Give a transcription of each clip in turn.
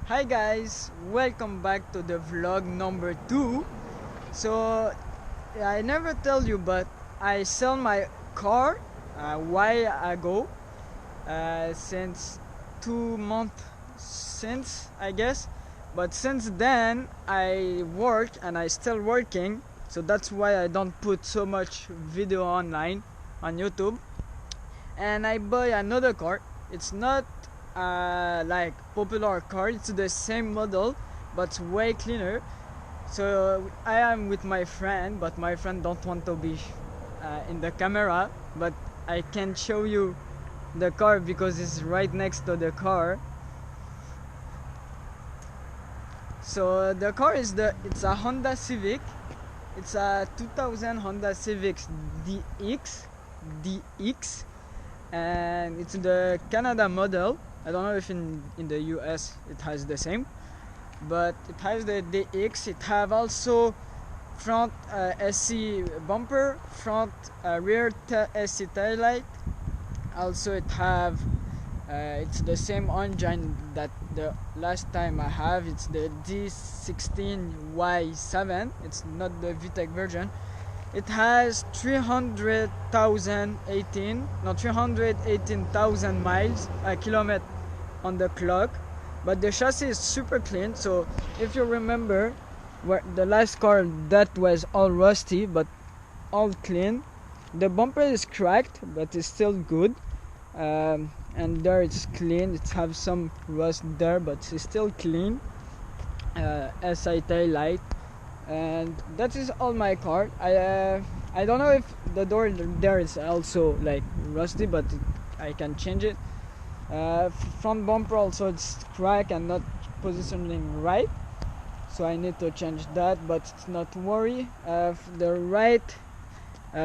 Hi guys, welcome back to the vlog number 2. So I never tell you, but I sell my car a while ago, since 2 months since, I guess. But since then I work and I still working, so that's why I don't put so much video online on YouTube. And I buy another car. It's not like popular car, it's the same model but way cleaner. So I am with my friend, but my friend don't want to be in the camera, but I can show you the car because it's right next to the car. So the car is it's a Honda Civic. It's a 2000 Honda Civic DX, and it's the Canada model. I don't know if in the US it has the same, but it has the DX. It have also front SC bumper, front rear SC tail light. Also it have it's the same engine that the last time I have. It's the D16Y7. It's not the VTEC version. It has 318,000 miles kilometer on the clock, but the chassis is super clean. So if you remember, where the last car that was all rusty but all clean, the bumper is cracked but it's still good, and there it's clean. It have some rust there but it's still clean. SI tail light, and that is all my car. I don't know if the door there is also like rusty, but I can change it. Front bumper also it's cracked and not positioning right, so I need to change that, but it's not worry. The right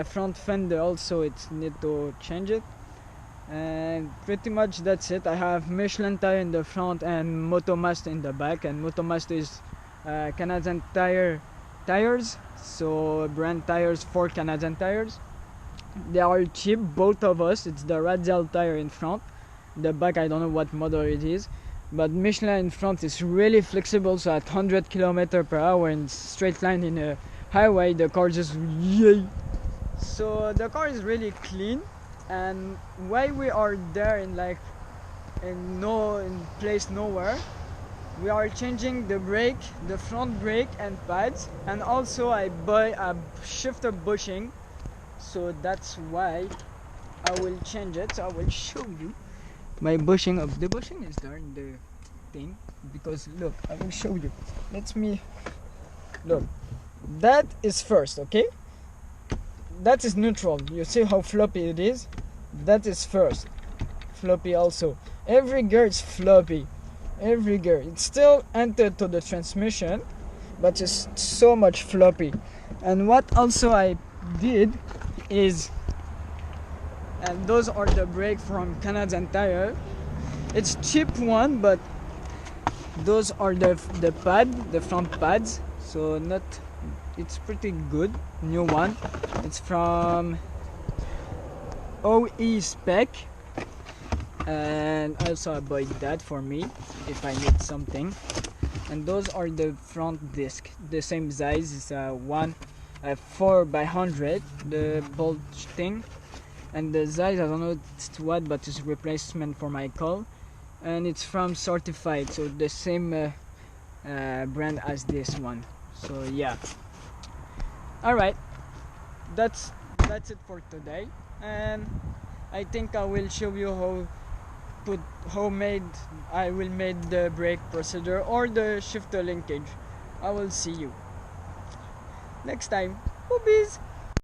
front fender also it's need to change it, and pretty much that's it. I have Michelin tire in the front and Motomast in the back, and Motomast is Canadian tires, so brand tires for Canadian tires. They are cheap, both of us. It's the radial tire in front. The back I don't know what model it is, but Michelin in front is really flexible, so at 100 km/h in straight line in a highway the car just yay. So the car is really clean, and while we are there in place nowhere, we are changing the brake, the front brake and pads, and also I buy a shifter bushing, so that's why I will change it. So I will show you my bushing. The bushing is there in the thing, because look, I will show you. Look, that is first, okay? That is neutral. You see how floppy it is? That is first. Floppy also. Every gear is floppy. Every gear. It's still entered to the transmission, but it's so much floppy. And what also I did is, and those are the brake from Canadian Tire. It's cheap one, but those are the front pads. So it's pretty good, new one. It's from OE spec, and also I bought that for me if I need something. And those are the front disc, the same size. It's a 4x100, the bolt thing. And the size, I don't know it's what, but it's replacement for my call, and it's from Certified, so the same brand as this one. So yeah, all right, that's it for today, and I think I will show you I will make the brake procedure or the shifter linkage. I will see you next time. Boobies.